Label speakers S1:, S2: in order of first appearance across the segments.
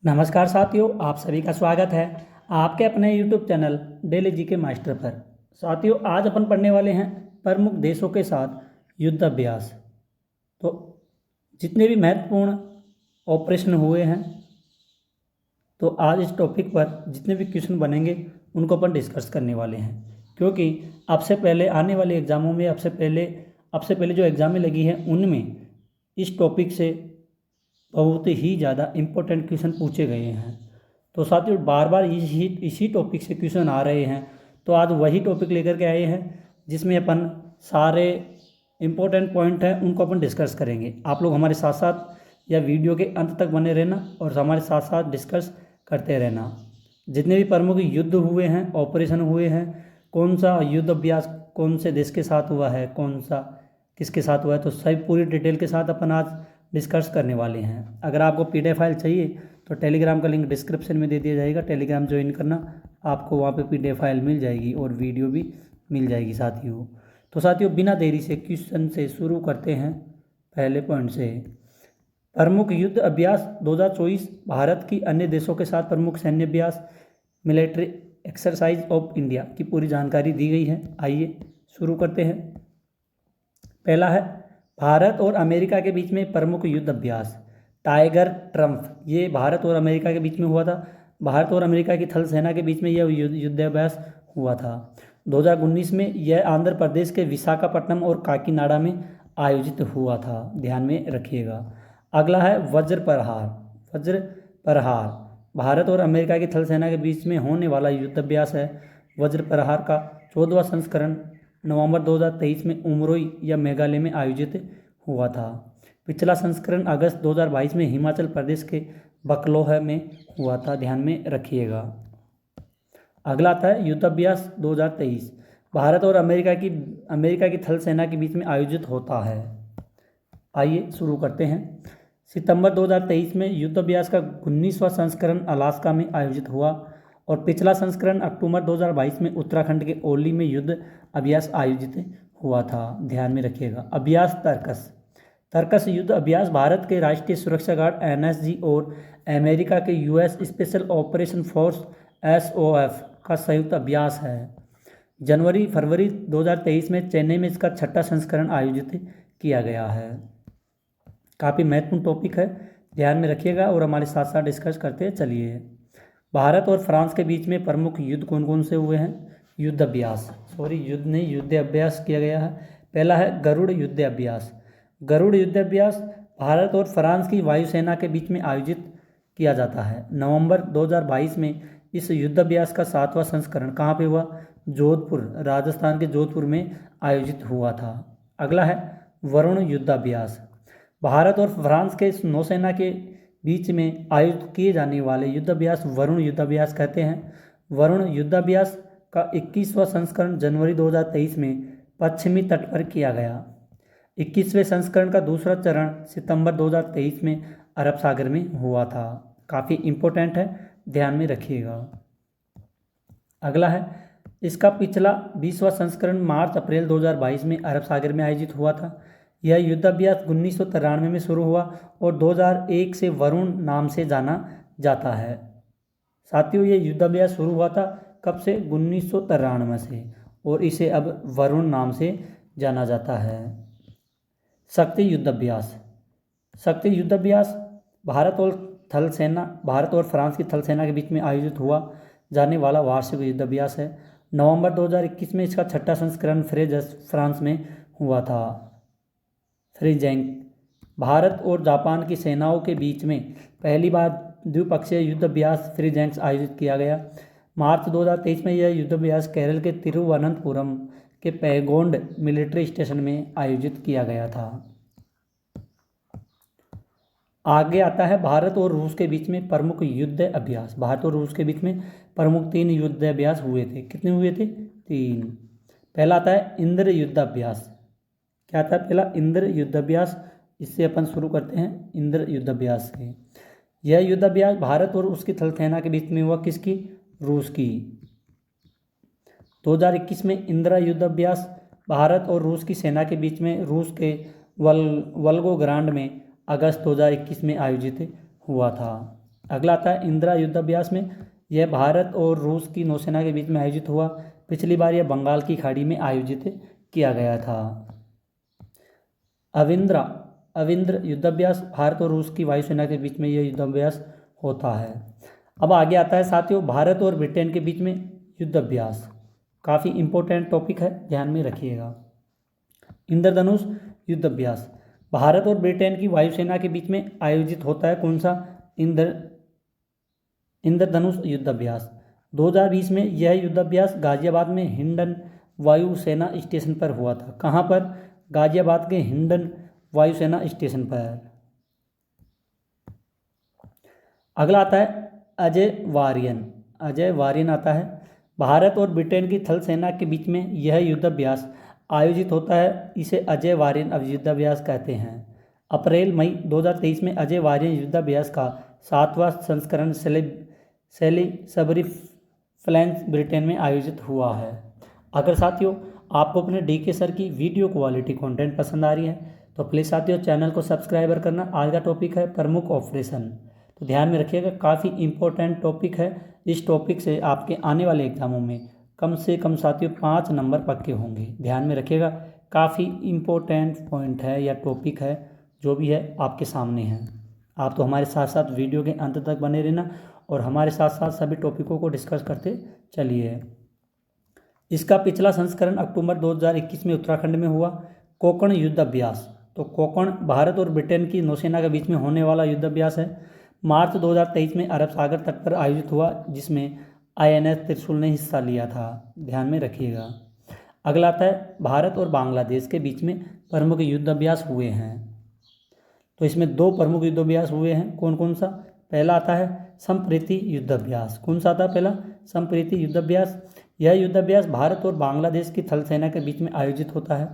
S1: नमस्कार साथियों, आप सभी का स्वागत है आपके अपने YouTube channel daily GK master पर। साथियों, आज अपन पढ़ने वाले हैं प्रमुख देशों के साथ युद्ध अभ्यास। तो जितने भी महत्वपूर्ण ऑपरेशन हुए हैं, तो आज इस टॉपिक पर जितने भी क्वेश्चन बनेंगे उनको अपन डिस्कस करने वाले हैं। क्योंकि आपसे पहले आने वाले एग्ज़ामों में आपसे पहले जो एग्ज़ामें लगी हैं उनमें इस टॉपिक से बहुत ही ज़्यादा इम्पोर्टेंट क्वेश्चन पूछे गए हैं। तो साथियों, बार बार इसी टॉपिक से क्वेश्चन आ रहे हैं, तो आज वही टॉपिक लेकर के आए हैं जिसमें अपन सारे इम्पोर्टेंट पॉइंट हैं उनको अपन डिस्कस करेंगे। आप लोग हमारे साथ साथ या वीडियो के अंत तक बने रहना और हमारे साथ साथ डिस्कस करते रहना। जितने भी प्रमुख युद्ध हुए हैं, ऑपरेशन हुए हैं, कौन सा युद्ध अभ्यास कौन से देश के साथ हुआ है, कौन सा किसके साथ हुआ है, तो सभी पूरी डिटेल के साथ अपन आज डिस्कस करने वाले हैं। अगर आपको PDF फाइल चाहिए तो टेलीग्राम का लिंक डिस्क्रिप्शन में दे दिया जाएगा। टेलीग्राम ज्वाइन करना, आपको वहाँ पे PDF फाइल मिल जाएगी और वीडियो भी मिल जाएगी साथियों। तो साथियों, बिना देरी से क्वेश्चन से शुरू करते हैं। पहले पॉइंट से, प्रमुख युद्ध अभ्यास 2024 भारत की अन्य देशों के साथ प्रमुख सैन्य अभ्यास मिलिट्री एक्सरसाइज ऑफ इंडिया की पूरी जानकारी दी गई है। आइए शुरू करते हैं। पहला है भारत और अमेरिका के बीच में प्रमुख युद्ध अभ्यास टाइगर ट्रम्प। ये भारत और अमेरिका के बीच में हुआ था। भारत और अमेरिका की थल सेना के बीच में यह युद्ध अभ्यास हुआ था। 2019 में यह आंध्र प्रदेश के विशाखापट्टनम और काकीनाडा में आयोजित हुआ था, ध्यान में रखिएगा। अगला है वज्र प्रहार। वज्र प्रहार भारत और अमेरिका की थल सेना के बीच में होने वाला युद्ध अभ्यास है। वज्र प्रहार का 14वां संस्करण नवंबर 2023 में उमरोई या मेघालय में आयोजित हुआ था। पिछला संस्करण अगस्त 2022 में हिमाचल प्रदेश के बकलोह में हुआ था, ध्यान में रखिएगा। अगला आता है युद्ध अभ्यास 2023 भारत और अमेरिका की थल सेना के बीच में आयोजित होता है। आइए शुरू करते हैं। सितंबर 2023 में युद्ध अभ्यास का 19वां संस्करण अलास्का में आयोजित हुआ और पिछला संस्करण अक्टूबर 2022 में उत्तराखंड के ओली में युद्ध अभ्यास आयोजित हुआ था, ध्यान में रखिएगा। अभ्यास तर्कस। तर्कस युद्ध अभ्यास भारत के राष्ट्रीय सुरक्षा गार्ड NSG और अमेरिका के US special operation force SOF का संयुक्त अभ्यास है। जनवरी फरवरी 2023 में चेन्नई में इसका 6ठा संस्करण आयोजित किया गया है। काफ़ी महत्वपूर्ण टॉपिक है, ध्यान में रखिएगा और हमारे साथ साथ डिस्कस करते चलिए। भारत और फ्रांस के बीच में प्रमुख युद्ध कौन कौन से हुए हैं? युद्ध अभ्यास, युद्ध नहीं, युद्ध अभ्यास किया गया है। पहला है गरुड़ युद्ध अभ्यास। गरुड़ युद्ध अभ्यास भारत और फ्रांस की वायुसेना के बीच में आयोजित किया जाता है। नवंबर 2022 में इस युद्ध अभ्यास का 7वां संस्करण कहाँ पे हुआ? जोधपुर, राजस्थान के जोधपुर में आयोजित हुआ था। अगला है वरुण युद्ध अभ्यास। भारत और फ्रांस के नौसेना के बीच में आयोजित किए जाने वाले युद्ध अभ्यास वरुण युद्ध अभ्यास कहते हैं। वरुण युद्ध अभ्यास का 21वां संस्करण जनवरी 2023 में पश्चिमी तट पर किया गया। 21वें संस्करण का दूसरा चरण सितंबर 2023 में अरब सागर में हुआ था। काफ़ी इम्पोर्टेंट है, ध्यान में रखिएगा। अगला है इसका पिछला 20वां संस्करण मार्च अप्रैल 2022 में अरब सागर में आयोजित हुआ था। यह युद्ध अभ्यास 1993 में शुरू हुआ और 2001 से वरुण नाम से जाना जाता है। साथियों, ये युद्ध अभ्यास शुरू हुआ था कब से? 1993 से, और इसे अब वरुण नाम से जाना जाता है। शक्ति युद्ध अभ्यास। शक्ति युद्ध अभ्यास भारत और फ्रांस की थल सेना के बीच में आयोजित हुआ जाने वाला वार्षिक युद्ध अभ्यास है। नवंबर 2021 में इसका 6ठा संस्करण फ्रेजस, फ्रांस में हुआ था। फ्रीजेंग भारत और जापान की सेनाओं के बीच में पहली बार द्विपक्षीय युद्ध अभ्यास फ्रीजेंग्स आयोजित किया गया। मार्च 2023 में यह युद्ध अभ्यास केरल के तिरुवनंतपुरम के पैगोंड मिलिट्री स्टेशन में आयोजित किया गया था। आगे आता है भारत और रूस के बीच में प्रमुख युद्ध अभ्यास। भारत और रूस के बीच में प्रमुख 3 युद्ध अभ्यास हुए थे। कितने हुए थे? 3। पहला आता है इंद्र युद्ध अभ्यास। क्या था पहला? इंद्र युद्ध अभ्यास। इससे अपन शुरू करते हैं इंद्र युद्ध अभ्यास से। यह युद्ध अभ्यास भारत और उसकी थल सेना के बीच में हुआ। किसकी? रूस की। 2021 में इंदिरा युद्ध अभ्यास भारत और रूस की सेना के बीच में रूस के वल्गोग्राड में अगस्त 2021 में आयोजित हुआ था। अगला आता है इंदिरा युद्धाभ्यास में, यह भारत और रूस की नौसेना के बीच में आयोजित हुआ। पिछली बार यह बंगाल की खाड़ी में आयोजित किया गया था। अविंद्र युद्धाभ्यास, भारत और रूस की वायुसेना के बीच में यह युद्धाभ्यास होता है। अब आगे आता है साथियों भारत और ब्रिटेन के बीच में युद्धाभ्यास, काफ़ी इंपॉर्टेंट टॉपिक है, ध्यान में रखिएगा। इंद्रधनुष युद्धाभ्यास, भारत और ब्रिटेन की वायुसेना के बीच में आयोजित होता है। कौन सा? इंद्रधनुष युद्धाभ्यास। 2020 में यह युद्धाभ्यास गाजियाबाद में हिंडन वायुसेना स्टेशन पर हुआ था। कहाँ पर? गाजियाबाद के हिंडन वायुसेना स्टेशन पर। अगला आता है अजय वारियन आता है। भारत और ब्रिटेन की थल सेना के बीच में यह युद्धाभ्यास आयोजित होता है, इसे अजय वारियन युद्धाभ्यास कहते हैं। अप्रैल मई 2023 में अजय वारियन युद्धाभ्यास का 7वां संस्करण सेलिसबरी फ्लैंस ब्रिटेन में आयोजित हुआ है। अगर साथियों आपको अपने डीके सर की वीडियो क्वालिटी कंटेंट पसंद आ रही है तो प्लीज़ साथियों चैनल को सब्सक्राइबर करना। आज का टॉपिक है प्रमुख ऑपरेशन, तो ध्यान में रखिएगा, काफ़ी इंपॉर्टेंट टॉपिक है। इस टॉपिक से आपके आने वाले एग्जामों में कम से कम साथियों 5 नंबर पक्के होंगे। ध्यान में रखिएगा, काफ़ी इंपॉर्टेंट पॉइंट है या टॉपिक है, जो भी है आपके सामने है। आप तो हमारे साथ साथ वीडियो के अंत तक बने रहना और हमारे साथ साथ सभी टॉपिकों को डिस्कस करते चलिए। इसका पिछला संस्करण अक्टूबर 2021 में उत्तराखंड में हुआ। कोंकण युद्धाभ्यास, तो कोंकण भारत और ब्रिटेन की नौसेना के बीच में होने वाला युद्धाभ्यास है। मार्च 2023 में अरब सागर तट पर आयोजित हुआ, जिसमें INS त्रिशूल ने हिस्सा लिया था। ध्यान में रखिएगा। अगला आता है भारत और बांग्लादेश के बीच में प्रमुख युद्धाभ्यास हुए हैं। तो इसमें 2 प्रमुख युद्धाभ्यास हुए हैं। कौन कौन सा? पहला आता है संप्रीति युद्धाभ्यास। कौन सा था पहला? संप्रीति युद्धाभ्यास। यह युद्धाभ्यास भारत और बांग्लादेश की थल सेना के बीच में आयोजित होता है।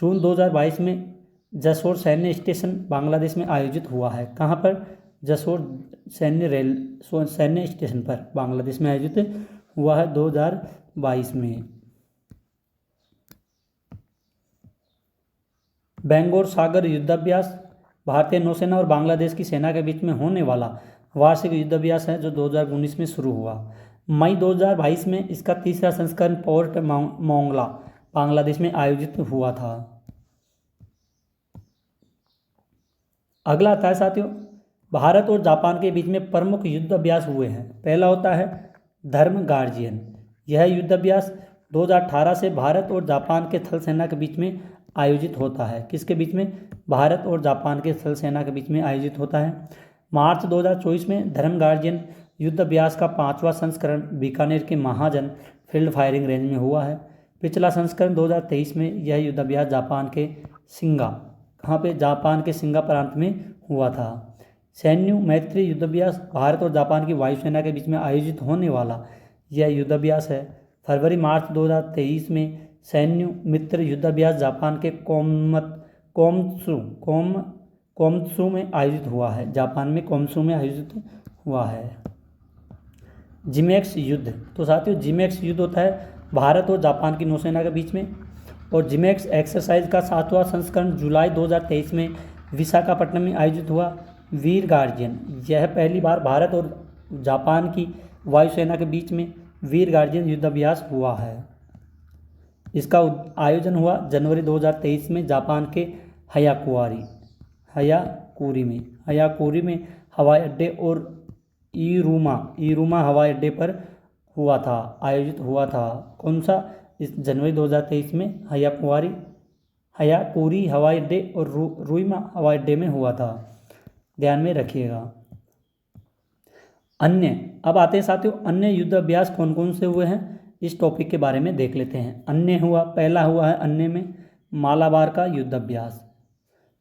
S1: जून 2022 में जसोर सैन्य स्टेशन बांग्लादेश में आयोजित हुआ है। कहाँ पर? जसोर सैन्य स्टेशन पर बांग्लादेश में आयोजित हुआ है 2022 में। बेंगोर सागर युद्धाभ्यास, भारतीय नौसेना और बांग्लादेश की सेना के बीच में होने वाला वार्षिक युद्धाभ्यास है, जो 2019 में शुरू हुआ। मई 2022 में इसका तीसरा संस्करण पोर्ट मोंगला बांग्लादेश में आयोजित हुआ था। अगला आता है साथियों भारत और जापान के बीच में प्रमुख युद्धाभ्यास हुए हैं। पहला होता है धर्म गार्जियन। यह युद्धाभ्यास 2018 से भारत और जापान के थल सेना के बीच में आयोजित होता है। किसके बीच में? भारत और जापान के थल सेना के बीच में आयोजित होता है। मार्च 2024 में धर्म गार्जियन युद्धाभ्यास का 5वां संस्करण बीकानेर के महाजन फील्ड फायरिंग रेंज में हुआ है। पिछला संस्करण 2023 में यह युद्धाभ्यास जापान के सिंगा प्रांत में हुआ था। सैन्य मैत्री युद्धाभ्यास, भारत और जापान की वायुसेना के बीच में आयोजित होने वाला यह युद्धाभ्यास है। फरवरी मार्च 2023 में सैन्य मित्र युद्धाभ्यास जापान के कोमत्सु में आयोजित हुआ है। जापान में कोमत्सु में आयोजित हुआ है। जिमेक्स युद्ध, तो साथियों जिमेक्स युद्ध होता है भारत और जापान की नौसेना के बीच में। और जिमेक्स एक्सरसाइज का 7वां संस्करण जुलाई 2023 में विशाखापट्टनम में आयोजित हुआ। वीर गार्जियन, यह पहली बार भारत और जापान की वायुसेना के बीच में वीर गार्जियन युद्धाभ्यास हुआ है। इसका आयोजन हुआ जनवरी 2023 में जापान के हयाकुरी में हवाई अड्डे और इरुमा हवाई अड्डे पर आयोजित हुआ था। कौन सा? इस जनवरी 2023 में हयाकुरी हवाई अड्डे और रुइमा हवाई अड्डे में हुआ था। ध्यान में रखिएगा। अब आते हैं साथियों अन्य युद्धाभ्यास कौन कौन से हुए हैं, इस टॉपिक के बारे में देख लेते हैं। पहला हुआ है अन्य में मालाबार का युद्धाभ्यास।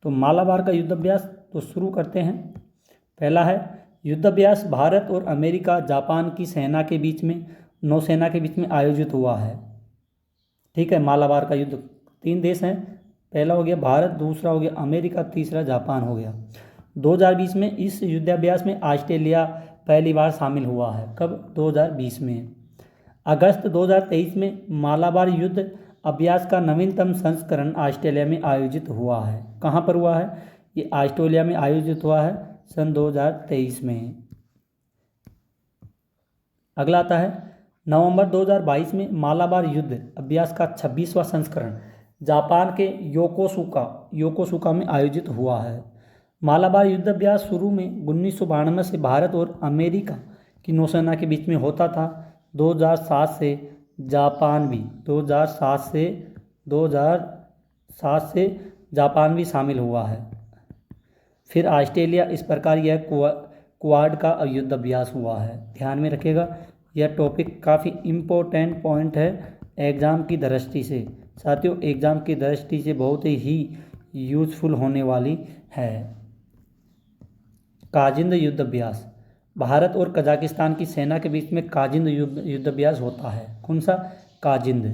S1: तो मालाबार का युद्धाभ्यास तो शुरू करते हैं। पहला है युद्धाभ्यास भारत और अमेरिका जापान की सेना के बीच में नौसेना के बीच में आयोजित हुआ है। ठीक है, मालाबार का युद्ध 3 देश हैं, पहला हो गया भारत, दूसरा हो गया अमेरिका, तीसरा जापान हो गया। 2020 में इस युद्धाभ्यास में ऑस्ट्रेलिया पहली बार शामिल हुआ है। कब? 2020 में। अगस्त 2023 में मालाबार युद्ध अभ्यास का नवीनतम संस्करण ऑस्ट्रेलिया में आयोजित हुआ है। कहाँ पर हुआ है? ये ऑस्ट्रेलिया में आयोजित हुआ है सन 2023 में। अगला आता है नवंबर 2022 में मालाबार युद्ध अभ्यास का 26वां संस्करण जापान के योकोसुका में आयोजित हुआ है। मालाबार युद्ध अभ्यास शुरू में 1992 से भारत और अमेरिका की नौसेना के बीच में होता था। 2007 से जापान भी शामिल हुआ है। फिर ऑस्ट्रेलिया, इस प्रकार यह क्वाड का युद्ध अभ्यास हुआ है। ध्यान में रखिएगा, यह टॉपिक काफ़ी इम्पोर्टेंट पॉइंट है एग्ज़ाम की दृष्टि से। साथियों, एग्ज़ाम की दृष्टि से बहुत ही यूजफुल होने वाली है। काजिंद युद्ध अभ्यास, भारत और कजाकिस्तान की सेना के बीच में काजिंद युद्ध अभ्यास होता है। कौन सा? काजिंद।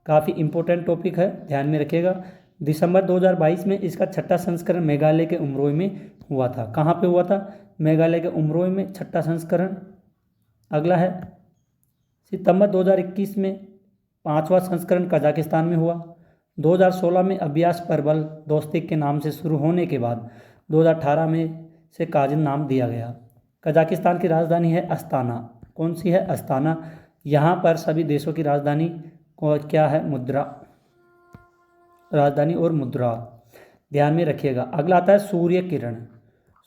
S1: काफ़ी इम्पोर्टेंट टॉपिक है, ध्यान में रखिएगा। दिसंबर 2022 में इसका 6ठा संस्करण मेघालय के उमरोई में हुआ था। कहाँ पे हुआ था? मेघालय के उमरोई में 6ठा संस्करण। अगला है सितंबर 2021 में 5वां संस्करण कजाकिस्तान में हुआ। 2016 में अभ्यास परबल दोस्तिक के नाम से शुरू होने के बाद 2018 में से काजिंद नाम दिया गया। कजाकिस्तान की राजधानी है अस्ताना। कौन सी है? अस्ताना। यहाँ पर सभी देशों की राजधानी को क्या है? राजधानी और मुद्रा। ध्यान में रखिएगा। अगला आता है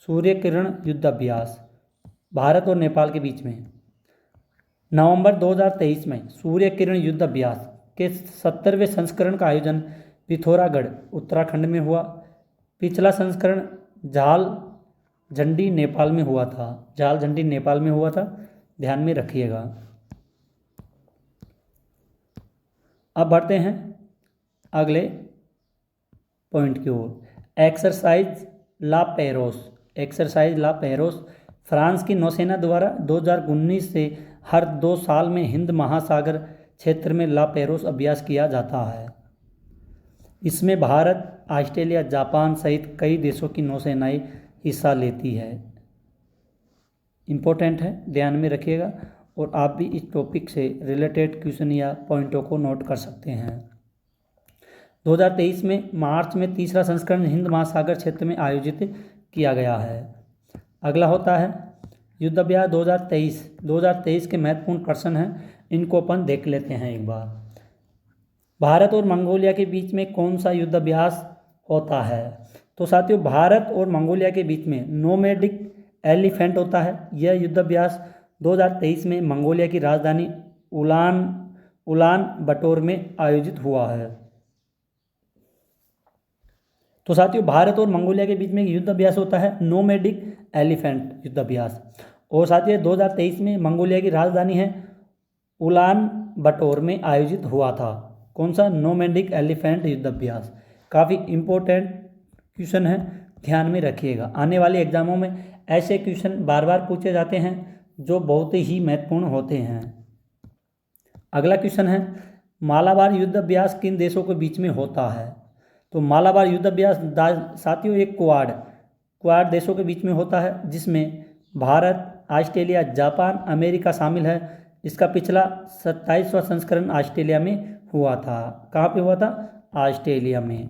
S1: सूर्य किरण युद्ध अभ्यास, भारत और नेपाल के बीच में। नवंबर 2023 में सूर्य किरण युद्ध अभ्यास के 70वें संस्करण का आयोजन पिथौरागढ़ उत्तराखंड में हुआ। पिछला संस्करण झालझंडी नेपाल में हुआ था। ध्यान में रखिएगा। अब बढ़ते हैं अगले पॉइंट की ओर। एक्सरसाइज ला पेरोस फ्रांस की नौसेना द्वारा 2019 से हर 2 साल में हिंद महासागर क्षेत्र में ला पेरोस अभ्यास किया जाता है। इसमें भारत, ऑस्ट्रेलिया, जापान सहित कई देशों की नौसेनाएं हिस्सा लेती है। इम्पोर्टेंट है, ध्यान में रखिएगा। और आप भी इस टॉपिक से रिलेटेड क्वेश्चन या पॉइंटों को नोट कर सकते हैं। 2023 में मार्च में 3रा संस्करण हिंद महासागर क्षेत्र में आयोजित किया गया है। अगला होता है युद्ध अभ्यास 2023 के महत्वपूर्ण प्रश्न हैं, इनको अपन देख लेते हैं एक बार। भारत और मंगोलिया के बीच में कौन सा युद्ध अभ्यास होता है? तो साथियों, भारत और मंगोलिया के बीच में नोमैडिक एलिफेंट होता है। यह युद्ध अभ्यास 2023 में मंगोलिया की राजधानी उलान बटोर में आयोजित हुआ है। तो साथियों, भारत और मंगोलिया के बीच में युद्ध अभ्यास होता है नोमैडिक एलिफेंट युद्ध अभ्यास। और साथियों, 2023 में मंगोलिया की राजधानी है उलान बटोर में आयोजित हुआ था। कौन सा? नोमैडिक एलिफेंट युद्ध अभ्यास। काफ़ी इम्पोर्टेंट क्वेश्चन है, ध्यान में रखिएगा। आने वाले एग्जामों में ऐसे क्वेश्चन बार बार पूछे जाते हैं जो बहुत ही महत्वपूर्ण होते हैं। अगला क्वेश्चन है मालाबार युद्ध अभ्यास किन देशों के बीच में होता है? तो मालाबार युद्ध अभ्यास साथियों एक क्वाड देशों के बीच में होता है, जिसमें भारत, ऑस्ट्रेलिया, जापान, अमेरिका शामिल है। इसका पिछला 27वां संस्करण ऑस्ट्रेलिया में हुआ था। कहाँ पे हुआ था? ऑस्ट्रेलिया में।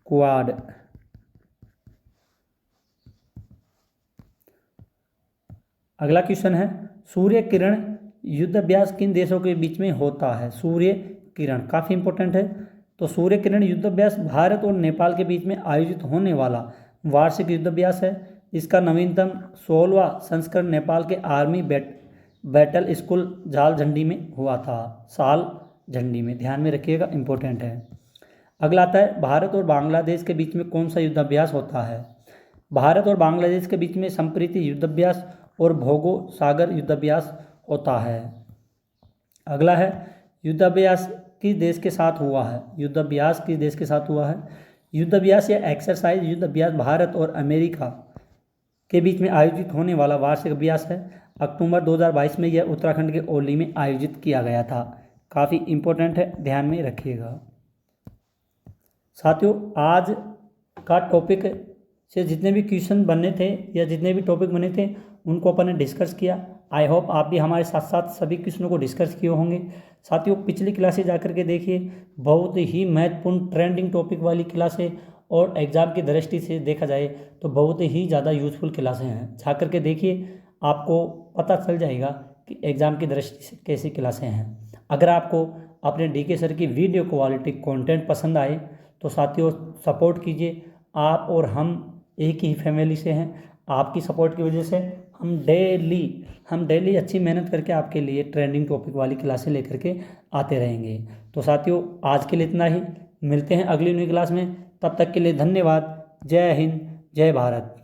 S1: क्वाड। अगला क्वेश्चन है सूर्य किरण युद्ध अभ्यास किन देशों के बीच में होता है? सूर्य किरण काफ़ी इंपॉर्टेंट है। तो सूर्य किरण युद्ध अभ्यास भारत और नेपाल के बीच में आयोजित होने वाला वार्षिक युद्ध अभ्यास है। इसका नवीनतम 16वां संस्करण नेपाल के आर्मी बैटल स्कूल झालझंडी में हुआ था। झंडी में, ध्यान में रखिएगा, इंपॉर्टेंट है। अगला आता है भारत और बांग्लादेश के बीच में कौन सा युद्ध अभ्यास होता है? भारत और बांग्लादेश के बीच में संप्रीति युद्ध अभ्यास और भोगो सागर युद्ध अभ्यास होता है। अगला है युद्ध अभ्यास किस देश के साथ हुआ है? युद्ध अभ्यास किस देश के साथ हुआ है? युद्ध अभ्यास या एक्सरसाइज युद्ध अभ्यास भारत और अमेरिका के बीच में आयोजित होने वाला वार्षिक अभ्यास है। अक्टूबर 2022 में यह उत्तराखंड के ओली में आयोजित किया गया था। काफ़ी इम्पोर्टेंट है, ध्यान में रखिएगा। साथियों, आज का टॉपिक से जितने भी क्वेश्चन बनने थे या जितने भी टॉपिक बने थे उनको अपन ने डिस्कस किया। आई होप आप भी हमारे साथ साथ सभी क्वेश्चनों को डिस्कस किए होंगे। साथियों, पिछली क्लासेज जाकर के देखिए, बहुत ही महत्वपूर्ण ट्रेंडिंग टॉपिक वाली क्लास है और एग्ज़ाम की दृष्टि से देखा जाए तो बहुत ही ज़्यादा यूज़फुल क्लासें हैं। जा कर के देखिए, आपको पता चल जाएगा कि एग्ज़ाम की दृष्टि से कैसी क्लासें हैं। अगर आपको अपने डीके सर की वीडियो क्वालिटी कंटेंट पसंद आए तो साथियों सपोर्ट कीजिए। आप और हम एक ही फैमिली से हैं। आपकी सपोर्ट की वजह से हम डेली अच्छी मेहनत करके आपके लिए ट्रेंडिंग टॉपिक वाली क्लासें लेकर के आते रहेंगे। तो साथियों आज के लिए इतना ही, मिलते हैं अगली नई क्लास में। तब तक के लिए धन्यवाद। जय हिंद, जय भारत।